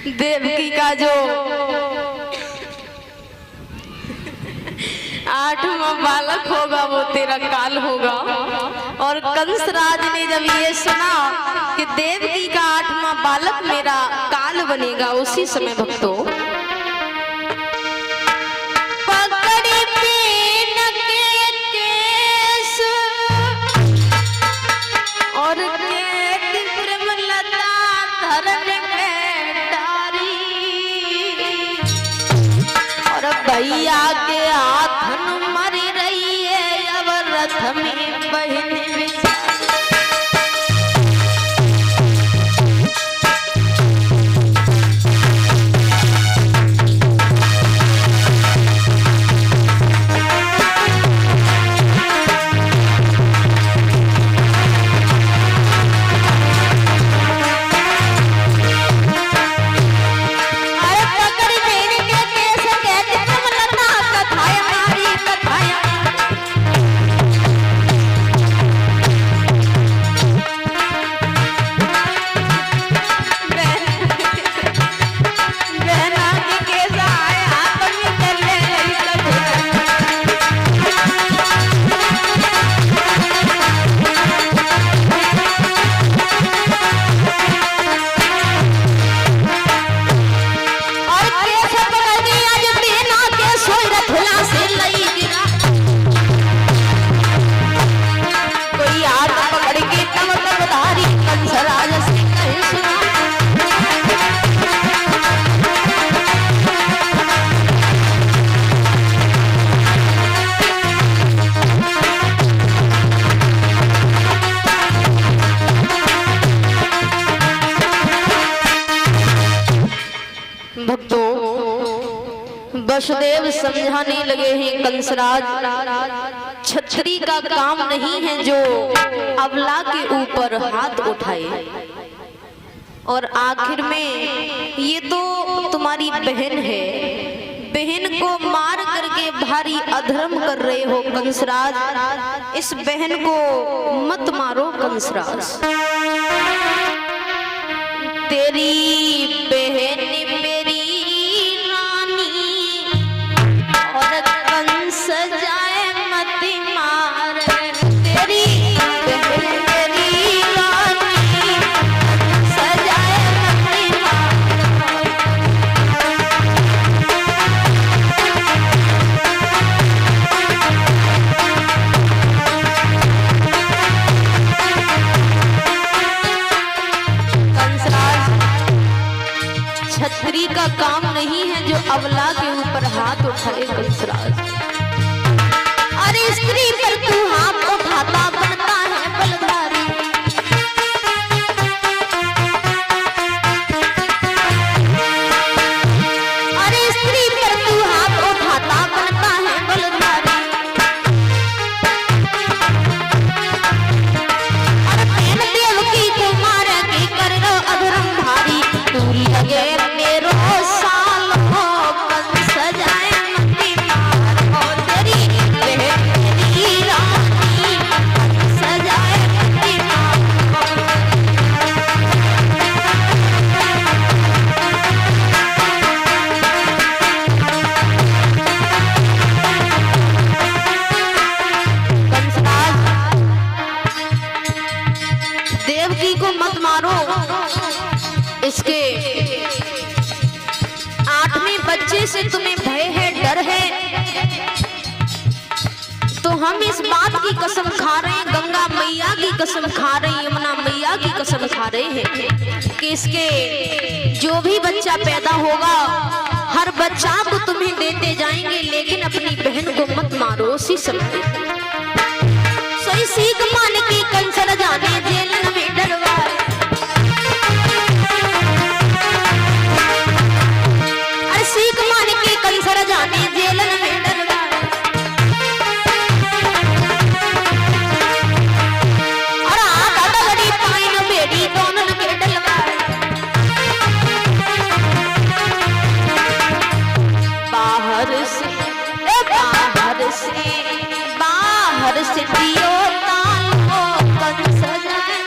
देवकी का जो 8वां बालक होगा वो तेरा काल होगा। और कंसराज ने जब ये सुना कि देवकी का 8वां बालक मेरा काल बनेगा, उसी समय भक्तों भैया के हाथ मरी रही है अब रथ में बहन वसुदेव समझाने लगे हैं कंसराज, छत्री का काम नहीं है जो अबला के ऊपर हाथ उठाए। और आखिर में ये तो तुम्हारी बहन है, बहन को मार करके भारी अधर्म कर रहे हो कंसराज, इस बहन को मत मारो कंसराज। तेरी बहन मेरी सजाए मत मार, तेरी बहन मेरी रानी सजाए मत मार। कंसराज, छत्री का काम नहीं है जो अबला के ऊपर हाथ उठाए कंसराज। अरे स्त्री पर तू हाथ उठाता बनता है बलदारी, अरे स्त्री पर तू हाथ उठाता बनता है बलदारी। अरे बहन देवकी को मारे की कर रो अधर्म भारी, तू लगे मेरो साल हो कंस सजाए मत मार। और तेरी देवकी को मत मारो, इसके 8वें बच्चे से तुम्हें भय है, डर है, तो हम इस बात की कसम खा रहे हैं, गंगा मैया की कसम खा रहे हैं, यमुना मैया की कसम खा रहे हैं कि इसके जो भी बच्चा पैदा होगा हर बच्चा को तुम्हें देते जाएंगे, लेकिन अपनी बहन को मत मारो। उसी समय सही सीख मान की कंसर जाने जेलन में डरवाए, अरे सीख मान की कंसर जाने जेलन में डरवाए। और आधा दगड़ी पाइन बेड़ी दोनों के डलवाए। बाहर से दियो ताल हो कंस जाए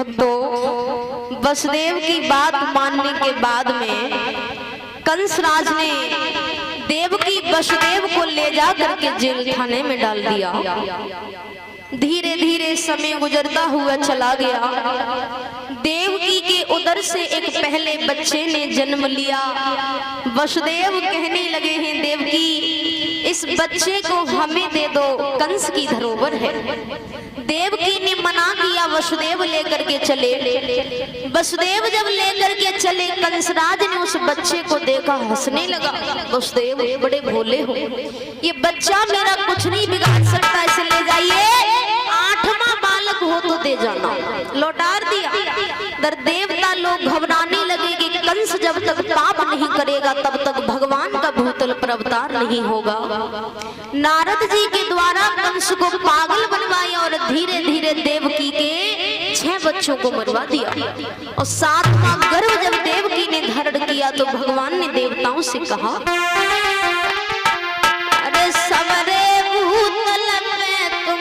भक्तों, वसुदेव की बात मानने के बाद में कंसराज ने देवकी वसुदेव को ले जा करके जेल खाने में डाल दिया। धीरे धीरे समय गुजरता हुआ चला गया। देवकी के उदर से एक पहले बच्चे ने जन्म लिया। वसुदेव कहने लगे हैं, देवकी इस बच्चे को हमें दे दो, कंस की धरोहर है। देवकी ने मना किया, वसुदेव लेकर के चले। वसुदेव जब लेकर के चले, कंसराज ने उस बच्चे को देखा, हंसने लगा। वसुदेव बड़े भोले हो, ये बच्चा मेरा कुछ नहीं बिगाड़ सकता, इसे ले जाइए, 8वां बालक हो तो दे जाना। लौटा दिया। दर देवता लोग घबराने लगे कि कंस जब तक पाप नहीं करेगा तब तक भगवान का भूतल पर अवतार नहीं होगा। नारद जी के द्वारा कंस को पागल बनवाया और धीरे धीरे देवकी के 6 बच्चों को मरवा दिया। और 7वां गर्भ जब देवकी ने धारण किया तो भगवान ने देवताओं से कहा, अरे सवरे भूतल में तुम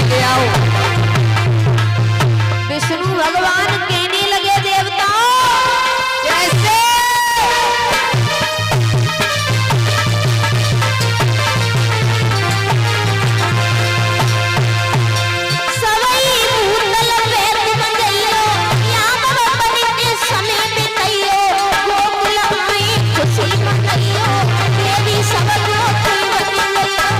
ले आओ। विष्णु भगवान कहने लगे, देवताओं कैसे? सवई भूतल पे तुम जइयो, यादव बन के समय बिताइयो, गोकुल में खुशी मनइयो, देवी सब लोग बनियो।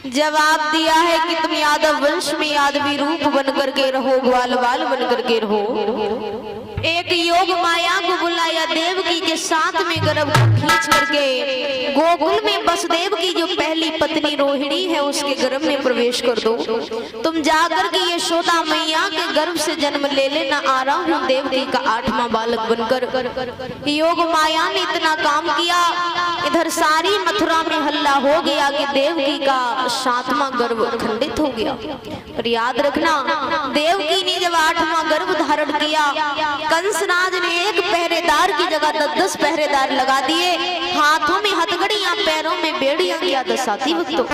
जवाब दिया है कि तुम यादव वंश में यादवी रूप बनकर के रहो, ग्वाल बाल बनकर के रहो। एक योग माया को बुलाया, देवकी के साथ में गर्भ को खींच करके गोकुल में वसुदेव की जो पहली पत्नी रोहिणी है उसके गर्भ में प्रवेश कर दो। तुम जाकर के यशोदा मैया के गर्भ से जन्म ले लेना, आ रहा हूँ देवकी का 8वां बालक बनकर। योग माया ने इतना काम किया, इधर सारी मथुरा में हल्ला हो गया कि देवकी का 7वां गर्भ खंडित हो गया। पर याद रखना, देवकी ने जब 8वां गर्भ धारण किया, कंसराज ने एक पहरेदार की जगह 10-10 पहरेदार लगा दिए, हाथों में हथकड़ियां, पैरों में बेड़ियां, किया दसाती भक्तों।